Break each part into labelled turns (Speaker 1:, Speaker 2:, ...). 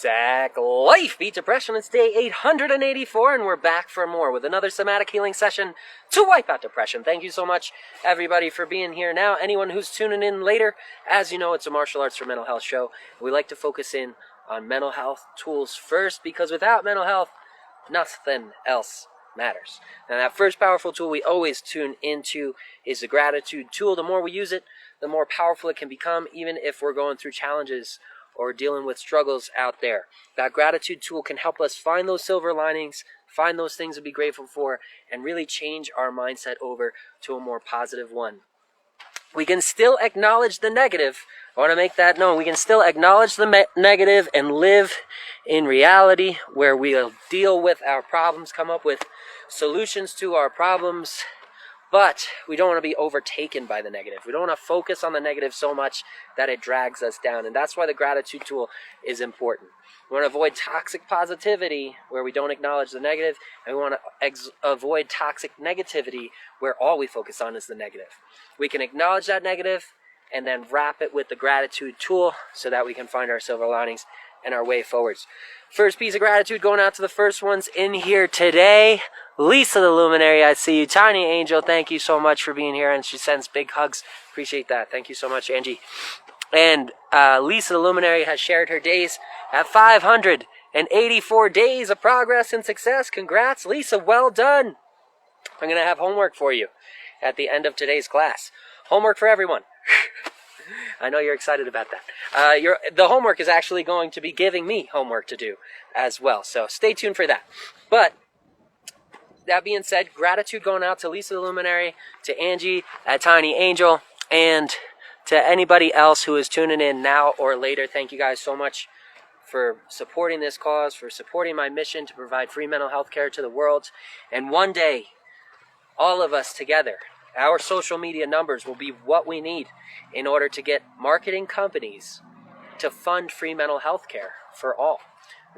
Speaker 1: Sack Life Beat Depression. It's day 884, and we're back for more with another somatic healing session to wipe out depression. Thank you so much, everybody, for being here now. Anyone who's tuning in later, as you know, it's a martial arts for mental health show. We like to focus in on mental health tools first, because without mental health, nothing else matters. And that first powerful tool we always tune into is the gratitude tool. The more we use it, the more powerful it can become, even if we're going through challenges or dealing with struggles out there. That gratitude tool can help us find those silver linings, find those things to be grateful for, and really change our mindset over to a more positive one. We can still acknowledge the negative. I want to make that known. We can still acknowledge the negative and live in reality, where we'll deal with our problems, come up with solutions to our problems. But we don't want to be overtaken by the negative. We don't want to focus on the negative so much that it drags us down. And that's why the gratitude tool is important. We want to avoid toxic positivity where we don't acknowledge the negative. And we want to avoid toxic negativity where all we focus on is the negative. We can acknowledge that negative and then wrap it with the gratitude tool so that we can find our silver linings and our way forwards. First piece of gratitude going out to the first ones in here today. Lisa the Luminary, I see you. Tiny Angel, thank you so much for being here, and she sends big hugs. Appreciate that. Thank you so much, Angie. And Lisa the Luminary has shared her days at 584 days of progress and success. Congrats, Lisa. Well done. I'm going to have homework for you at the end of today's class. Homework for everyone. I know you're excited about that. The homework is actually going to be giving me homework to do as well, so stay tuned for that. But that being said, gratitude going out to Lisa the Luminary, to Angie, Tiny Angel, and to anybody else who is tuning in now or later. Thank you guys so much for supporting this cause, for supporting my mission to provide free mental health care to the world. And one day, all of us together, our social media numbers will be what we need in order to get marketing companies to fund free mental health care for all.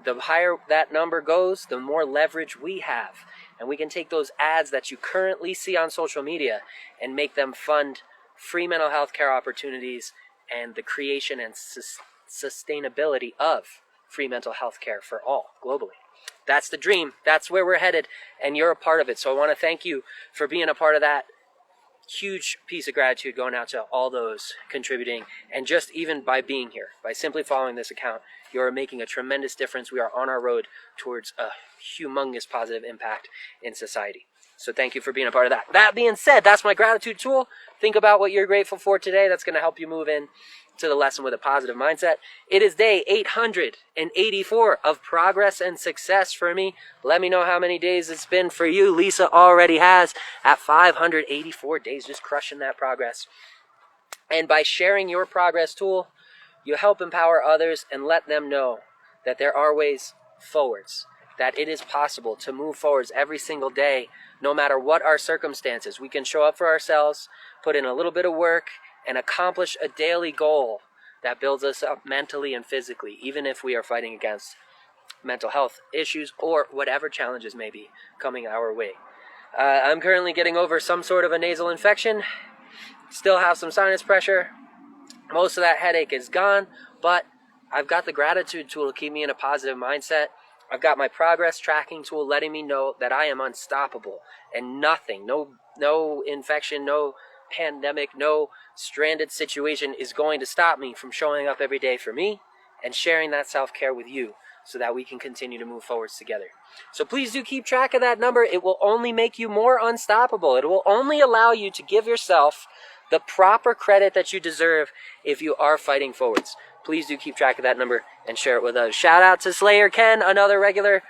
Speaker 1: The higher that number goes, the more leverage we have. And we can take those ads that you currently see on social media and make them fund free mental health care opportunities and the creation and sustainability of free mental health care for all globally. That's the dream. That's where we're headed, and you're a part of it. So I want to thank you for being a part of that. Huge piece of gratitude going out to all those contributing, and just even by being here, by simply following this account, you're making a tremendous difference. We are on our road towards a humongous positive impact in society. So thank you for being a part of that. That being said, that's my gratitude tool. Think about what you're grateful for today. That's going to help you move in to the lesson with a positive mindset. It is day 884 of progress and success for me. Let me know how many days it's been for you. Lisa already has at 584 days, just crushing that progress. And by sharing your progress tool, you help empower others and let them know that there are ways forwards, that it is possible to move forwards every single day, no matter what our circumstances. We can show up for ourselves, put in a little bit of work, and accomplish a daily goal that builds us up mentally and physically, even if we are fighting against mental health issues or whatever challenges may be coming our way. I'm currently getting over some sort of a nasal infection, still have some sinus pressure. Most of that headache is gone, but I've got the gratitude tool to keep me in a positive mindset. I've got my progress tracking tool letting me know that I am unstoppable, and nothing, no infection, no pandemic, no stranded situation is going to stop me from showing up every day for me and sharing that self-care with you so that we can continue to move forwards together. So please do keep track of that number. It will only make you more unstoppable. It will only allow you to give yourself the proper credit that you deserve if you are fighting forwards. Please do keep track of that number and share it with us. Shout out to Slayer Ken, another regular,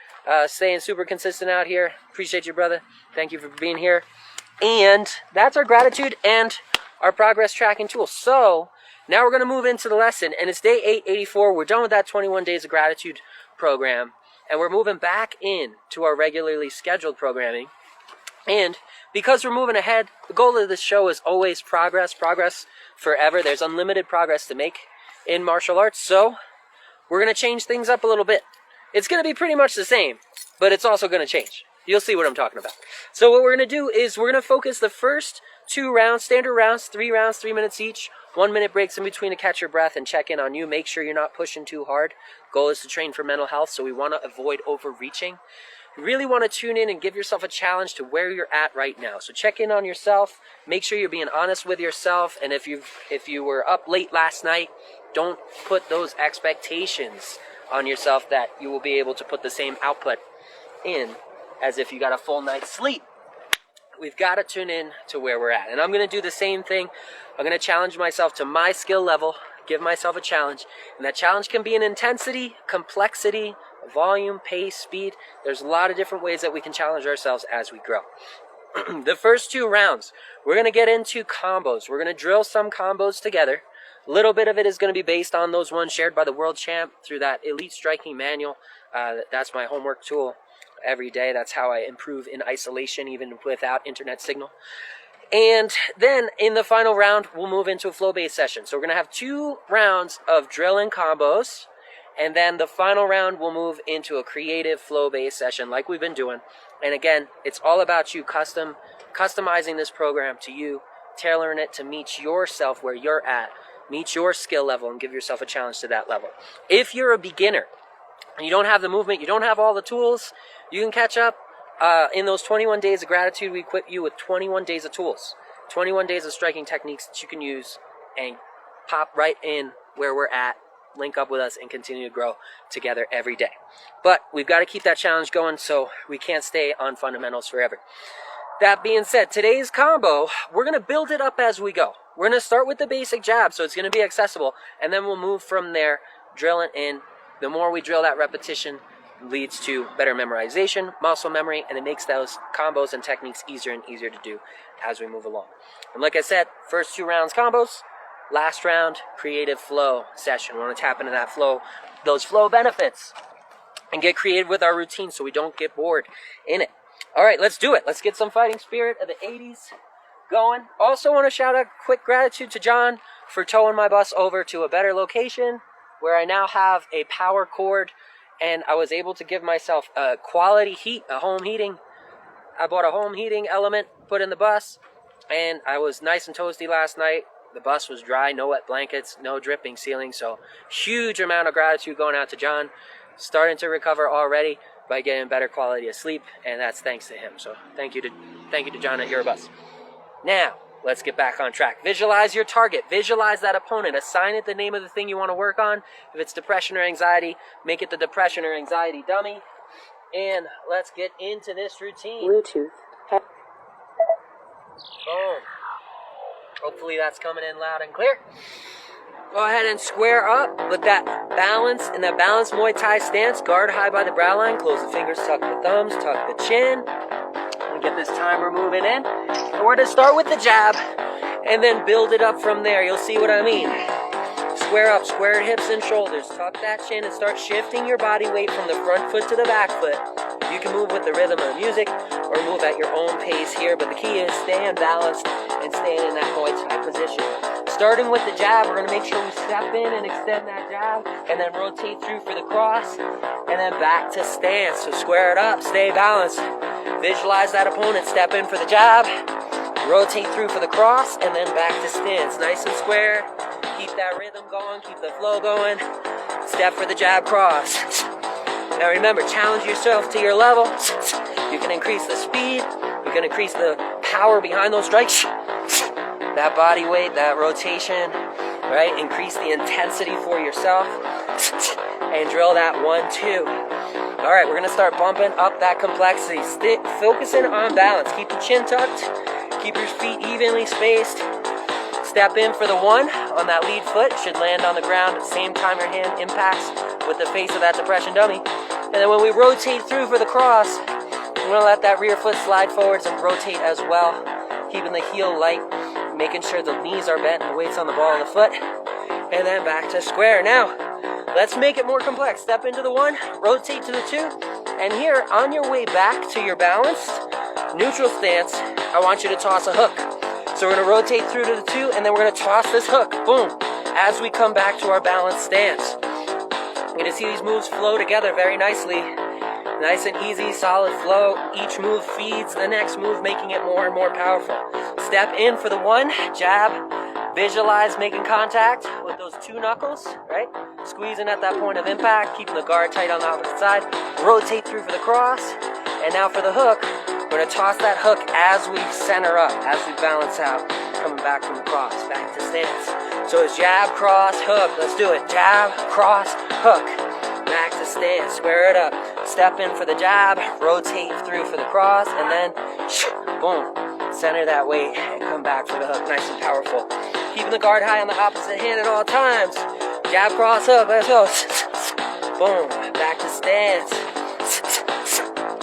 Speaker 1: staying super consistent out here. Appreciate you, brother. Thank you for being here. And that's our gratitude and our progress tracking tool. So now we're going to move into the lesson, and it's day 884. We're done with that 21 days of gratitude program, and we're moving back in to our regularly scheduled programming. And because we're moving ahead, the goal of this show is always progress forever. There's unlimited progress to make in martial arts, so we're going to change things up a little bit. It's going to be pretty much the same, but it's also going to change. You'll see what I'm talking about. So what we're going to do is we're going to focus the first 2 rounds, standard rounds, 3 rounds, 3 minutes each. 1 minute breaks in between to catch your breath and check in on you. Make sure you're not pushing too hard. Goal is to train for mental health, so we want to avoid overreaching. You really want to tune in and give yourself a challenge to where you're at right now. So check in on yourself. Make sure you're being honest with yourself. And if you were up late last night, don't put those expectations on yourself that you will be able to put the same output in as if you got a full night's sleep. We've got to tune in to where we're at. And I'm going to do the same thing. I'm going to challenge myself to my skill level, give myself a challenge. And that challenge can be in intensity, complexity, volume, pace, speed. There's a lot of different ways that we can challenge ourselves as we grow. The first 2 rounds, we're going to get into combos. We're going to drill some combos together. A little bit of it is going to be based on those ones shared by the world champ through that Elite Striking Manual. That's my homework tool every day. That's how I improve in isolation, even without internet signal. And then in the final round, we'll move into a flow-based session. So we're going to have 2 rounds of drill and combos. And then the final round, we'll move into a creative flow-based session like we've been doing. And again, it's all about you customizing this program to you, tailoring it to meet yourself where you're at, meet your skill level, and give yourself a challenge to that level. If you're a beginner and you don't have the movement, you don't have all the tools, you can catch up. In those 21 days of gratitude, we equip you with 21 days of tools, 21 days of striking techniques that you can use and pop right in where we're at, link up with us, and continue to grow together every day. But we've got to keep that challenge going, so we can't stay on fundamentals forever. That being said, today's combo, we're going to build it up as we go. We're going to start with the basic jab, so it's going to be accessible, and then we'll move from there, drilling in. The more we drill that repetition, leads to better memorization, muscle memory, and it makes those combos and techniques easier and easier to do as we move along. And like I said, first 2 rounds combos, last round creative flow session. We want to tap into that flow, those flow benefits, and get creative with our routine so we don't get bored in it. All right, let's do it. Let's get some fighting spirit of the 80s going. Also want to shout out quick gratitude to John for towing my bus over to a better location where I now have a power cord. And I was able to give myself a quality heat, a home heating. I bought a home heating element, put in the bus, and I was nice and toasty last night. The bus was dry, no wet blankets, no dripping ceiling. So huge amount of gratitude going out to John. Starting to recover already by getting better quality of sleep, and that's thanks to him. So thank you to John at Eurobus. Now, let's get back on track. Visualize your target. Visualize that opponent. Assign it the name of the thing you want to work on. If it's depression or anxiety, make it the depression or anxiety dummy. And let's get into this routine.
Speaker 2: Bluetooth.
Speaker 1: Boom. Hopefully that's coming in loud and clear. Go ahead and square up with that balance in that balanced Muay Thai stance. Guard high by the brow line. Close the fingers, tuck the thumbs, tuck the chin. Get this timer moving in. And we're going to start with the jab and then build it up from there. You'll see what I mean. Square up, square hips and shoulders. Tuck that chin and start shifting your body weight from the front foot to the back foot. You can move with the rhythm of music or move at your own pace here, but the key is staying balanced and staying in that Muay Thai position. Starting with the jab, we're going to make sure we step in and extend that jab and then rotate through for the cross and then back to stance. So square it up, stay balanced. Visualize that opponent, step in for the jab, rotate through for the cross, and then back to stance. Nice and square. Keep that rhythm going, keep the flow going. Step for the jab, cross. Now remember, challenge yourself to your level. You can increase the speed, you can increase the power behind those strikes. That body weight, that rotation, right? Increase the intensity for yourself. And drill that 1-2. All right, we're going to start bumping up that complexity. Focusing on balance. Keep the chin tucked. Keep your feet evenly spaced. Step in for the 1 on that lead foot. Should land on the ground at the same time your hand impacts with the face of that depression dummy. And then when we rotate through for the cross, we're going to let that rear foot slide forwards and rotate as well. Keeping the heel light, making sure the knees are bent and the weight's on the ball of the foot. And then back to square. Now, let's make it more complex. Step into the 1, rotate to the 2, and here, on your way back to your balanced, neutral stance, I want you to toss a hook. So we're going to rotate through to the 2, and then we're going to toss this hook, boom, as we come back to our balanced stance. You're going to see these moves flow together very nicely. Nice and easy, solid flow. Each move feeds the next move, making it more and more powerful. Step in for the one, jab, visualize making contact with those two knuckles, right? Squeezing at that point of impact, keeping the guard tight on the opposite side. Rotate through for the cross. And now for the hook, we're gonna toss that hook as we center up, as we balance out, coming back from the cross, back to stance. So it's jab, cross, hook. Let's do it. Jab, cross, hook. Back to stance, square it up. Step in for the jab, rotate through for the cross, and then boom. Center that weight and come back for the hook. Nice and powerful. Keeping the guard high on the opposite hand at all times. Jab, cross, hook. Let's go. Boom. Back to stance.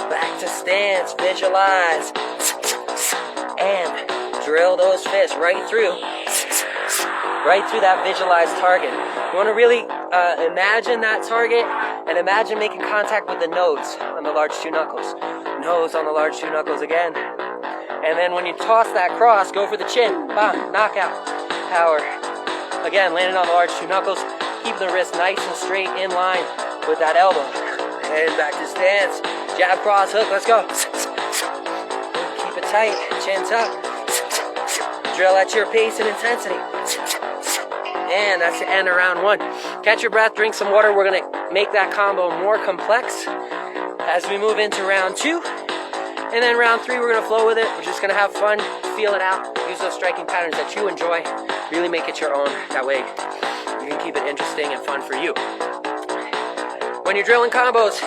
Speaker 1: Back to stance. Visualize. And drill those fists right through. Right through that visualized target. You want to really imagine that target and imagine making contact with the nose on the large two knuckles. Nose on the large two knuckles again. And then when you toss that cross, go for the chin. Bam, knockout. Power. Again, landing on the large two knuckles. Keep the wrist nice and straight in line with that elbow. And back to stance. Jab, cross, hook. Let's go. Keep it tight. Chin tuck. Drill at your pace and intensity. And that's the end of round one. Catch your breath, drink some water. We're going to make that combo more complex as we move into round two. And then round three, we're going to flow with it. We're just going to have fun, feel it out, use those striking patterns that you enjoy. Really make it your own. That way, you can keep it interesting and fun for you. When you're drilling combos,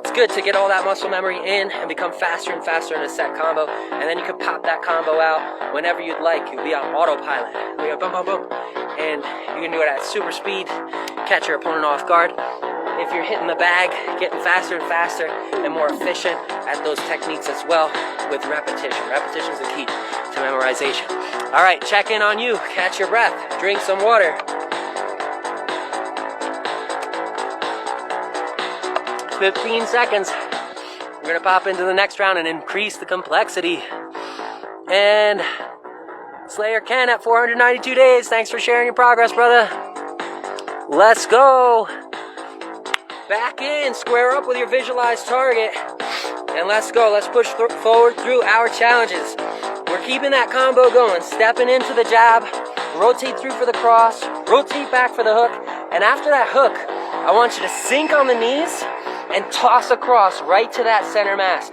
Speaker 1: it's good to get all that muscle memory in and become faster and faster in a set combo. And then you can pop that combo out whenever you'd like. You'll be on autopilot. You go boom, boom, boom. And you can do it at super speed, catch your opponent off guard. If you're hitting the bag, getting faster and faster and more efficient at those techniques as well with repetition. Repetition is the key to memorization. All right, check in on you. Catch your breath. Drink some water. "15 seconds. We're going to pop into the next round and increase the complexity. And Slayer Ken at 492 days. Thanks for sharing your progress, brother. Let's go. Back in, square up with your visualized target. And let's go. Let's push forward through our challenges. We're keeping that combo going. Stepping into the jab. Rotate through for the cross. Rotate back for the hook. And after that hook, I want you to sink on the knees and toss across right to that center mass.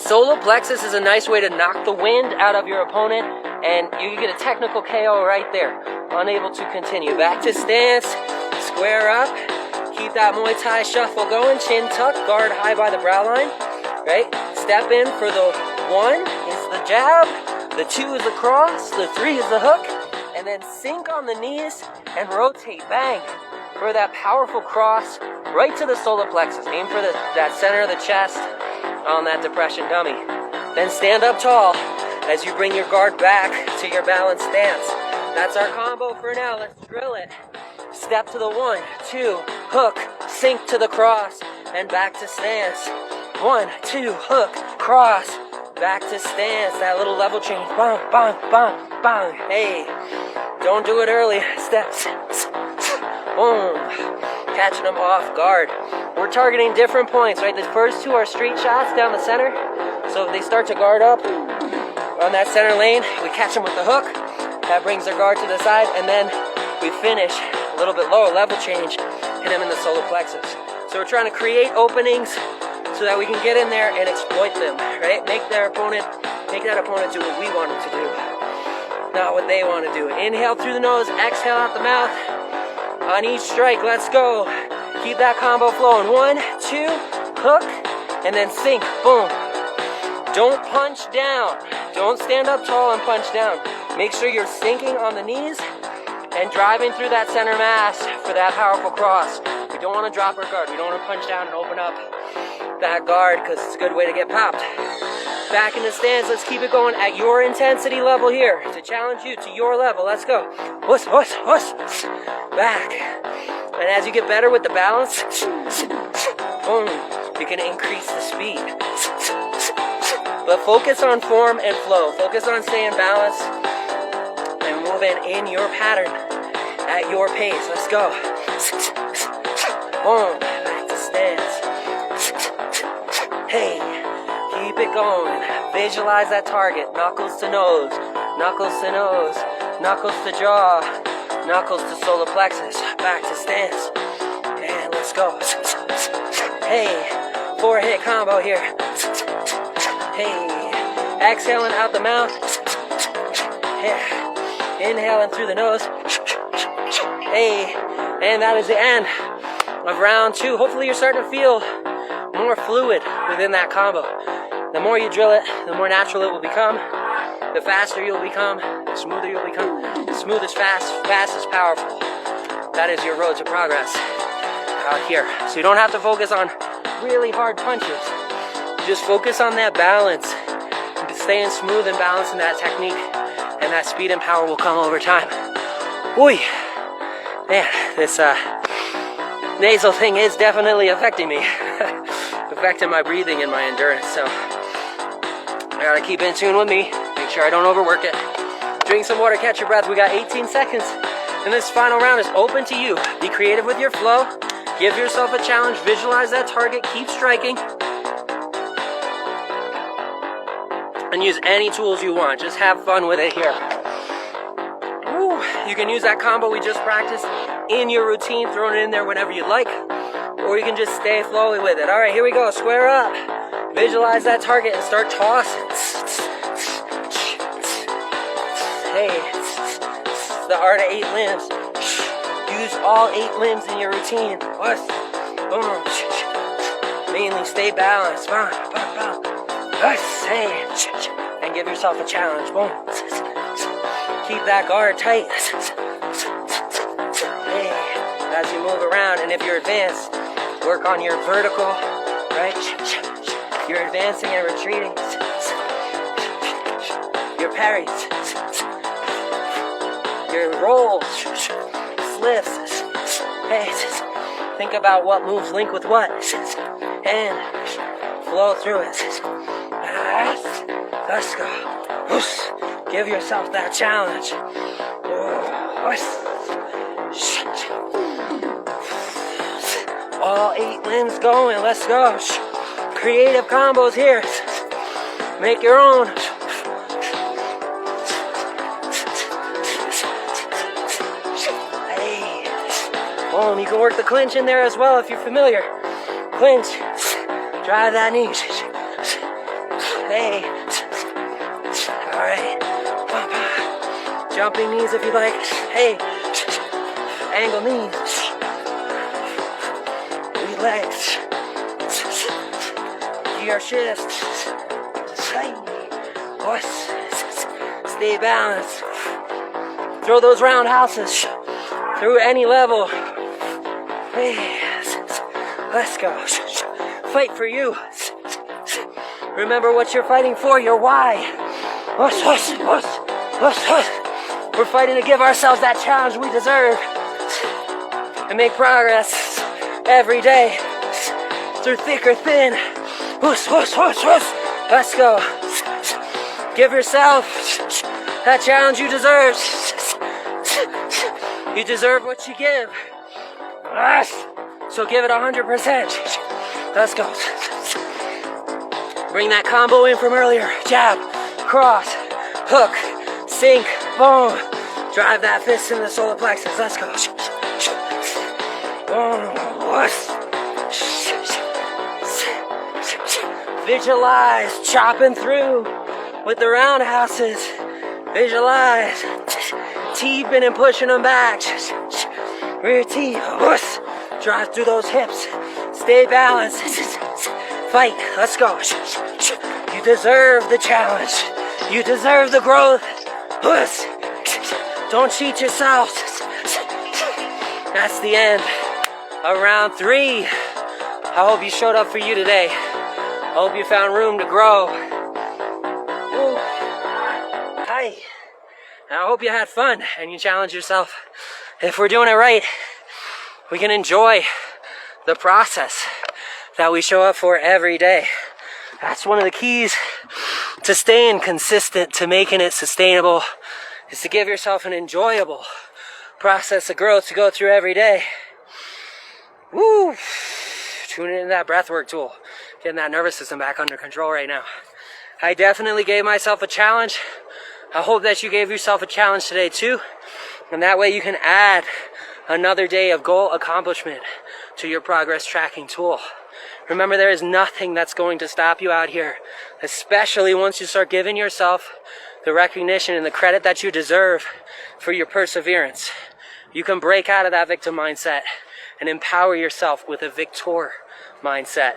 Speaker 1: Solar plexus is a nice way to knock the wind out of your opponent, and you get a technical KO right there. Unable to continue. Back to stance. Square up. Keep that Muay Thai shuffle going. Chin tuck. Guard high by the brow line. Right? Step in for the one is the jab. The two is the cross. The three is the hook. And then sink on the knees and rotate. Bang. For that powerful cross right to the solar plexus. Aim for that center of the chest on that depression dummy. Then stand up tall as you bring your guard back to your balanced stance. That's our combo for now. Let's drill it. Step to the one, two, hook, sink to the cross, and back to stance. 1, 2, hook, cross, back to stance. That little level change. Bang, bang, bang, bang. Hey, don't do it early. Steps. Boom. Catching them off guard. We're targeting different points, right? The first two are straight shots down the center. So if they start to guard up on that center lane, we catch them with the hook. That brings their guard to the side, and then we finish a little bit lower, level change, hit them in the solar plexus. So we're trying to create openings so that we can get in there and exploit them, right? Make that opponent do what we want them to do, not what they want to do. Inhale through the nose, exhale out the mouth. On each strike, let's go. Keep that combo flowing. 1, 2, hook, and then sink. Boom. Don't punch down. Don't stand up tall and punch down. Make sure you're sinking on the knees and driving through that center mass for that powerful cross. We don't want to drop our guard. We don't want to punch down and open up that guard because it's a good way to get popped. Back in the stance, let's keep it going at your intensity level here to challenge you to your level. Let's go. Wuss, wuss, wuss. Back. And as you get better with the balance, boom, you can increase the speed. But focus on form and flow. Focus on staying balanced and moving in your pattern at your pace. Let's go. Boom. Back to stance. Hey. Keep it going. Visualize that target. Knuckles to nose, knuckles to nose, knuckles to jaw, knuckles to solar plexus. Back to stance. And let's go. Hey, 4-hit combo here. Hey, exhaling out the mouth. Yeah. Inhaling through the nose. Hey, and that is the end of round 2. Hopefully you're starting to feel more fluid within that combo. The more you drill it, the more natural it will become. The faster you'll become, the smoother you'll become. Smooth is fast, fast is powerful. That is your road to progress out here. So you don't have to focus on really hard punches. Just focus on that balance. Staying smooth and balanced in that technique, and that speed and power will come over time. Boy, man, this nasal thing is definitely affecting me. Affecting my breathing and my endurance, so I gotta keep in tune with me, make sure I don't overwork it. Drink some water, catch your breath. We got 18 seconds, and this final round is open to you. Be creative with your flow, give yourself a challenge, visualize that target, keep striking, and use any tools you want. Just have fun with it here. Woo. You can use that combo we just practiced in your routine, throwing it in there whenever you like, or you can just stay flowy with it. All right, here we go. Square up. Visualize that target and start tossing. Hey, the art of 8 limbs. Use all 8 limbs in your routine. Boom. Mainly stay balanced. Hey, and give yourself a challenge. Boom. Keep that guard tight. Hey, as you move around, and if you're advanced, work on your vertical, right? You're advancing and retreating. Your parries, your rolls, slips. Hey, think about what moves link with what, and flow through it. Let's go. Give yourself that challenge. All 8 limbs going. Let's go. Creative combos here. Make your own. Hey. Boom. You can work the clinch in there as well if you're familiar. Clinch. Drive that knee. Hey. Alright. Jumping knees if you like. Hey. Angle knees. Relax. Gear shift. Stay balanced. Throw those roundhouses through any level. Hey. Let's go. Fight for you. Remember what you're fighting for, your why. We're fighting to give ourselves that challenge we deserve and make progress every day through thick or thin. Let's go. Give yourself that challenge you deserve. You deserve what you give. So give it 100%. Let's go. Bring that combo in from earlier. Jab, cross, hook, sink, boom. Drive that fist in the solar plexus. Let's go. Visualize chopping through with the roundhouses. Visualize teeping and pushing them back. Rear teep. Drive through those hips. Stay balanced. Fight. Let's go. You deserve the challenge. You deserve the growth. Don't cheat yourself. That's the end of round 3. I hope you showed up for you today. I hope you found room to grow. Ooh. Hi. And I hope you had fun and you challenged yourself. If we're doing it right, we can enjoy the process that we show up for every day. That's one of the keys to staying consistent, to making it sustainable, is to give yourself an enjoyable process of growth to go through every day. Woo! Tuning into that breathwork tool. Getting that nervous system back under control right now. I definitely gave myself a challenge. I hope that you gave yourself a challenge today too. And that way you can add another day of goal accomplishment to your progress tracking tool. Remember, there is nothing that's going to stop you out here, especially once you start giving yourself the recognition and the credit that you deserve for your perseverance. You can break out of that victim mindset and empower yourself with a victor mindset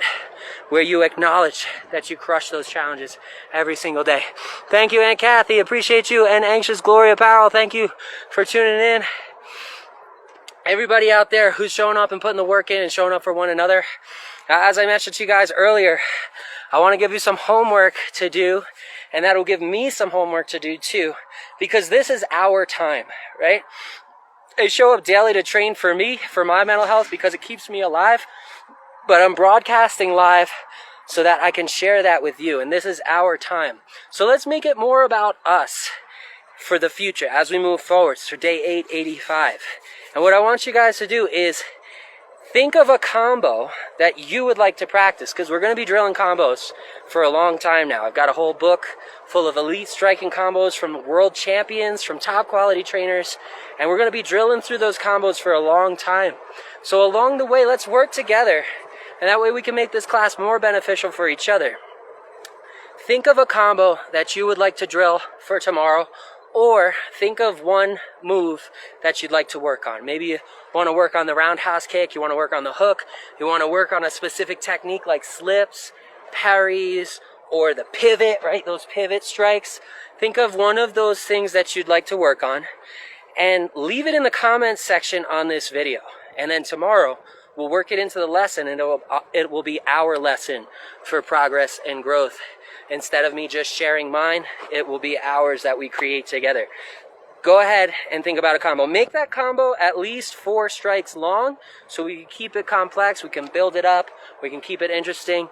Speaker 1: where you acknowledge that you crush those challenges every single day. Thank you, Aunt Kathy. Appreciate you. And Anxious Glory Apparel, thank you for tuning in. Everybody out there who's showing up and putting the work in and showing up for one another. As I mentioned to you guys earlier, I want to give you some homework to do, and that'll give me some homework to do too, because this is our time, right? I show up daily to train for me, for my mental health, because it keeps me alive, but I'm broadcasting live so that I can share that with you, and this is our time. So let's make it more about us for the future as we move forward. So day 885. And what I want you guys to do is think of a combo that you would like to practice, because we're going to be drilling combos for a long time now. I've got a whole book full of elite striking combos from world champions, from top quality trainers, and we're going to be drilling through those combos for a long time. So along the way, let's work together, and that way we can make this class more beneficial for each other. Think of a combo that you would like to drill for tomorrow, or think of one move that you'd like to work on. Maybe you want to work on the roundhouse kick, you want to work on the hook, you want to work on a specific technique like slips, parries, or the pivot, right? Those pivot strikes. Think of one of those things that you'd like to work on and leave it in the comments section on this video. And then tomorrow, we'll work it into the lesson, and it will be our lesson for progress and growth. Instead of me just sharing mine, it will be ours that we create together. Go ahead and think about a combo. Make that combo at least 4 strikes long so we can keep it complex, we can build it up, we can keep it interesting.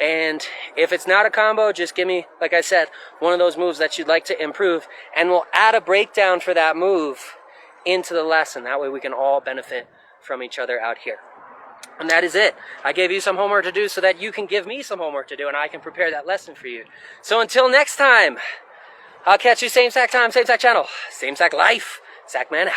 Speaker 1: And if it's not a combo, just give me, like I said, one of those moves that you'd like to improve, and we'll add a breakdown for that move into the lesson. That way we can all benefit from each other out here. And that is it. I gave you some homework to do so that you can give me some homework to do, and I can prepare that lesson for you. So until next time, I'll catch you same sack time, same sack channel, same sack life. Sack man out.